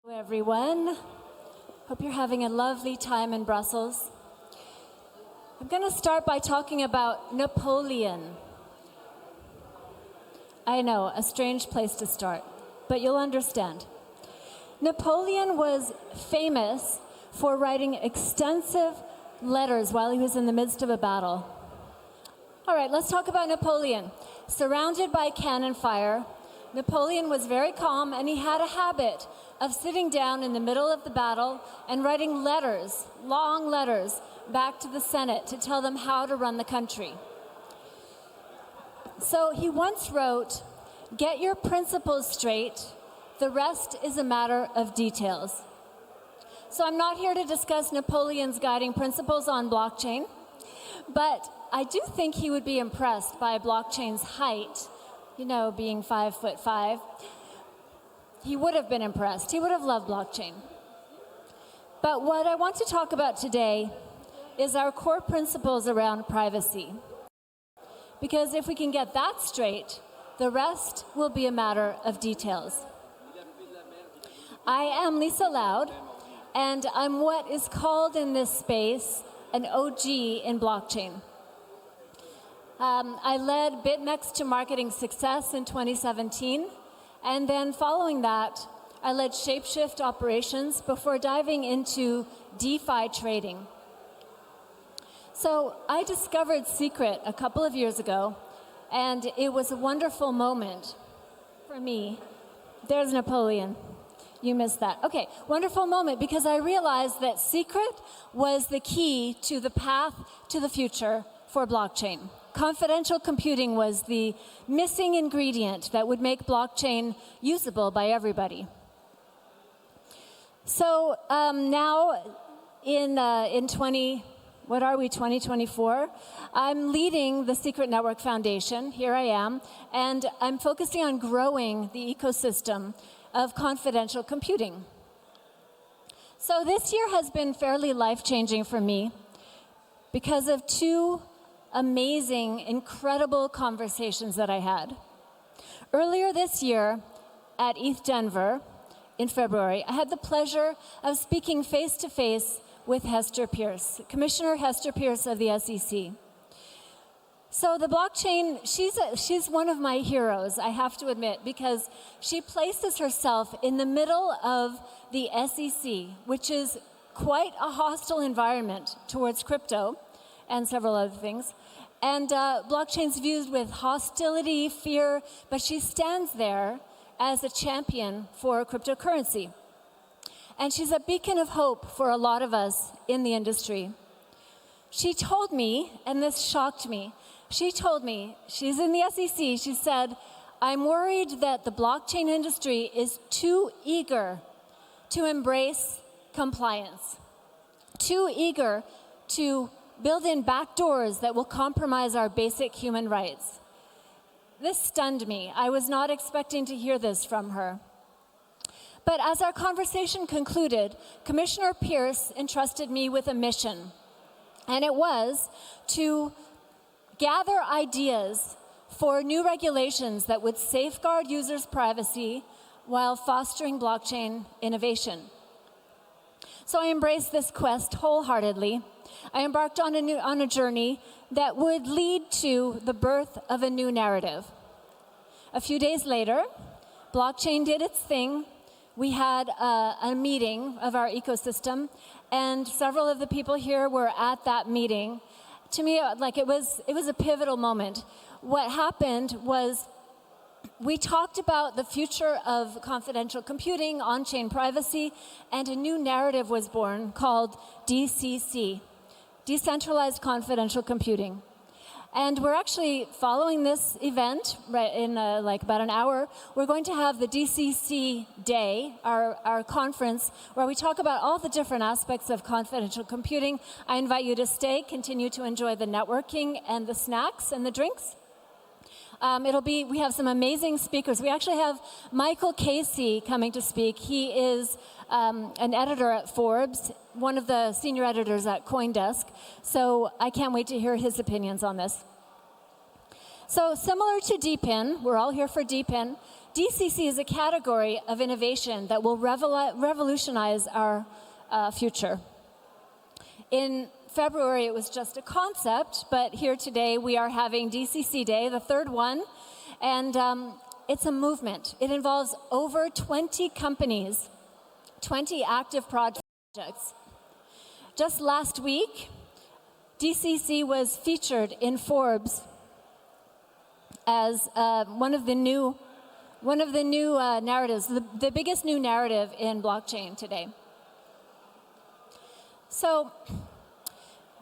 Everyone. Hope you're having a lovely time in Brussels. I'm going to start by talking about Napoleon. I know, a strange place to start, but you'll understand. Napoleon was famous for writing extensive letters while he was in the midst of a battle. All right, let's talk about Napoleon. Surrounded by cannon fire, Napoleon was very calm, and he had a habit of sitting down in the middle of the battle and writing letters, long letters, back to the Senate to tell them how to run the country. So he once wrote, "Get your principles straight, the rest is a matter of details." So I'm not here to discuss Napoleon's guiding principles on blockchain, but I do think he would be impressed by blockchain's height, you know, being 5'5". He would have been impressed. He would have loved blockchain. But what I want to talk about today is our core principles around privacy. Because if we can get that straight, the rest will be a matter of details. I am Lisa Loud, and I'm what is called in this space an OG in blockchain. I led BitMEX to marketing success in 2017, and then following that, I led Shapeshift operations before diving into DeFi trading. So I discovered Secret a couple of years ago, and it was a wonderful moment for me. There's Napoleon. You missed that. Okay, wonderful moment because I realized that Secret was the key to the path to the future for blockchain. Confidential computing was the missing ingredient that would make blockchain usable by everybody. So now in 2024, I'm leading the Secret Network Foundation. Here I am, and I'm focusing on growing the ecosystem of confidential computing. So this year has been fairly life-changing for me because of two amazing, incredible conversations that I had. Earlier this year at ETH Denver in February, I had the pleasure of speaking face-to-face with Hester Peirce, Commissioner Hester Peirce of the SEC. So the blockchain, she's one of my heroes, I have to admit, because she places herself in the middle of the SEC, which is quite a hostile environment towards crypto and several other things. And blockchain's viewed with hostility, fear, but she stands there as a champion for cryptocurrency. And she's a beacon of hope for a lot of us in the industry. She told me, and this shocked me, she told me, she's in the SEC, she said, "I'm worried that the blockchain industry is too eager to embrace compliance, too eager to build in backdoors that will compromise our basic human rights." This stunned me. I was not expecting to hear this from her. But as our conversation concluded, Commissioner Peirce entrusted me with a mission, and it was to gather ideas for new regulations that would safeguard users' privacy while fostering blockchain innovation. So I embraced this quest wholeheartedly. I embarked on a journey that would lead to the birth of a new narrative. A few days later, blockchain did its thing. We had a meeting of our ecosystem, and several of the people here were at that meeting. To me, like it was a pivotal moment. What happened was we talked about the future of confidential computing, on-chain privacy, and a new narrative was born called DeCC, Decentralized Confidential Computing. And we're actually following this event right in like about an hour. We're going to have the DeCC Day, our conference, where we talk about all the different aspects of confidential computing. I invite you to stay, continue to enjoy the networking and the snacks and the drinks. We have some amazing speakers. We actually have Michael Casey coming to speak. He is an editor at Forbes, one of the senior editors at CoinDesk. So I can't wait to hear his opinions on this. So similar to DePIN, we're all here for DePIN, DeCC is a category of innovation that will revolutionize our future. In February, it was just a concept, but here today we are having DeCC Day, the third one, and it's a movement. It involves over 20 companies, 20 active projects. Just last week, DeCC was featured in Forbes as one of the new narratives, the biggest new narrative in blockchain today. So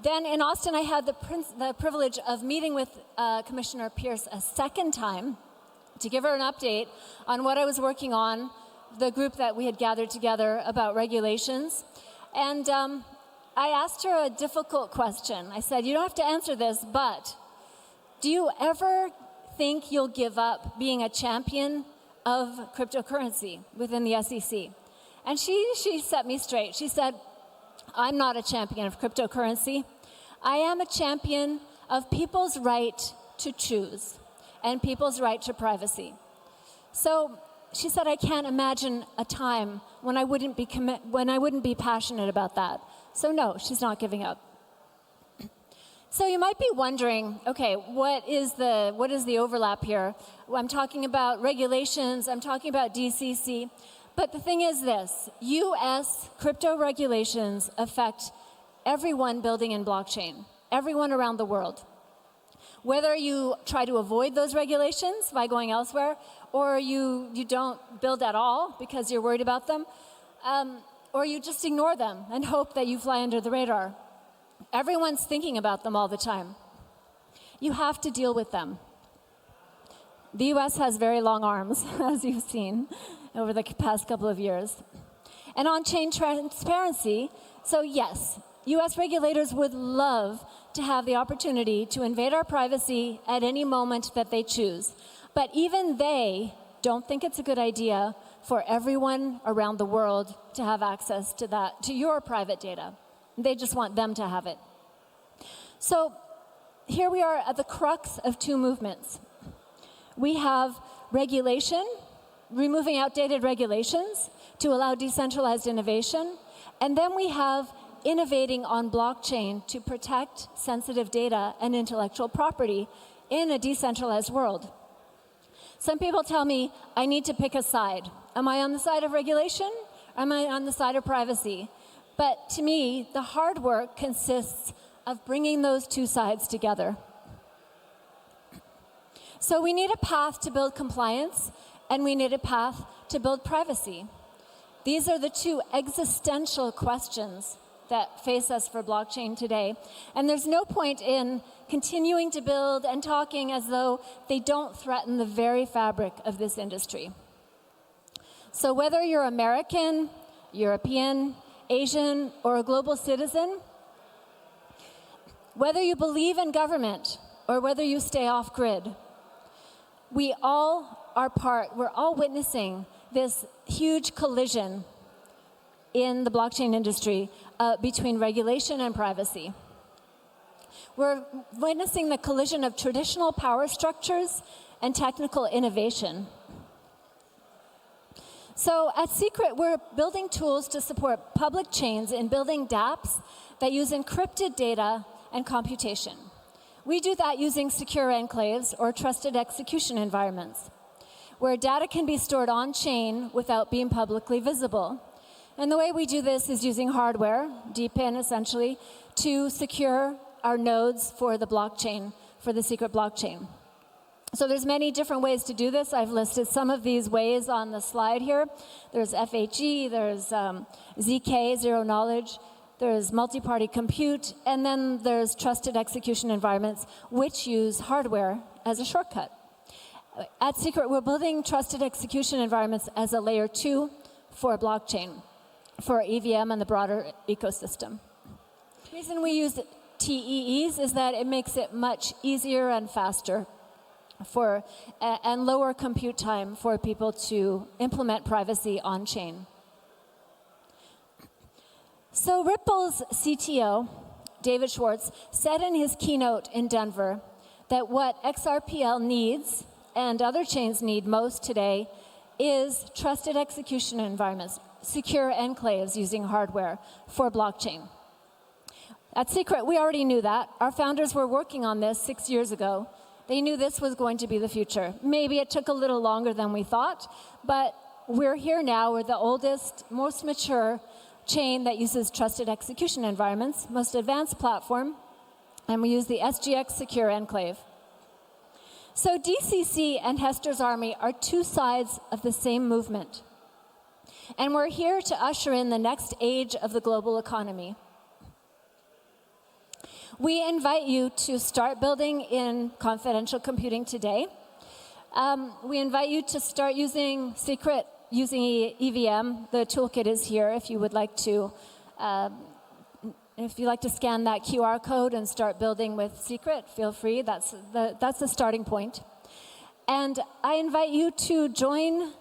then in Austin, I had the privilege of meeting with Commissioner Pierce a second time to give her an update on what I was working on, the group that we had gathered together about regulations. And I asked her a difficult question. I said, you don't have to answer this, but do you ever think you'll give up being a champion of cryptocurrency within the SEC? And she set me straight. She said, I'm not a champion of cryptocurrency. I am a champion of people's right to choose and people's right to privacy. So she said, I can't imagine a time when I wouldn't be passionate about that. So no, she's not giving up. So you might be wondering, okay, what is the overlap here? I'm talking about regulations, I'm talking about DeCC, but the thing is this, US crypto regulations affect everyone building in blockchain, everyone around the world. Whether you try to avoid those regulations by going elsewhere, or you don't build at all because you're worried about them, or you just ignore them and hope that you fly under the radar. Everyone's thinking about them all the time. You have to deal with them. The US has very long arms, as you've seen over the past couple of years. And on-chain transparency, so yes, US regulators would love to have the opportunity to invade our privacy at any moment that they choose. But even they don't think it's a good idea for everyone around the world to have access to that, to your private data. They just want them to have it. So here we are at the crux of two movements. We have regulation, removing outdated regulations to allow decentralized innovation, and then we have innovating on blockchain to protect sensitive data and intellectual property in a decentralized world. Some people tell me I need to pick a side. Am I on the side of regulation? Or am I on the side of privacy? But to me, the hard work consists of bringing those two sides together. So we need a path to build compliance, and we need a path to build privacy. These are the two existential questions that face us for blockchain today. And there's no point in continuing to build and talking as though they don't threaten the very fabric of this industry. So whether you're American, European, Asian, or a global citizen, whether you believe in government or whether you stay off-grid, we're all witnessing this huge collision in the blockchain industry between regulation and privacy. We're witnessing the collision of traditional power structures and technical innovation. So at Secret, we're building tools to support public chains in building dApps that use encrypted data and computation. We do that using secure enclaves or trusted execution environments, where data can be stored on-chain without being publicly visible. And the way we do this is using hardware, DePIN essentially, to secure our nodes for the blockchain, for the Secret blockchain. So there's many different ways to do this. I've listed some of these ways on the slide here. There's FHE, there's ZK, zero knowledge, there's multi-party compute, and then there's trusted execution environments, which use hardware as a shortcut. At Secret, we're building trusted execution environments as a layer 2 for blockchain, for EVM and the broader ecosystem. The reason we use TEEs is that it makes it much easier and faster and lower compute time for people to implement privacy on-chain. So Ripple's CTO, David Schwartz, said in his keynote in Denver that what XRPL needs and other chains need most today is trusted execution environments, secure enclaves using hardware for blockchain. At Secret, we already knew that. Our founders were working on this 6 years ago. They knew this was going to be the future. Maybe it took a little longer than we thought, but we're here now. We're the oldest, most mature chain that uses trusted execution environments, most advanced platform, and we use the SGX Secure Enclave. So DeCC and Hester's Army are two sides of the same movement. And we're here to usher in the next age of the global economy. We invite you to start building in confidential computing today. We invite you to start using Secret, using EVM. The toolkit is here if you would like to scan that QR code and start building with Secret, feel free. That's the starting point. And I invite you to join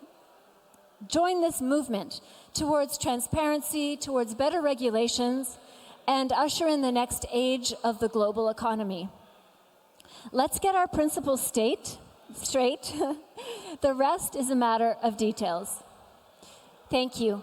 this movement towards transparency, towards better regulations, and usher in the next age of the global economy. Let's get our principles straight. The rest is a matter of details. Thank you.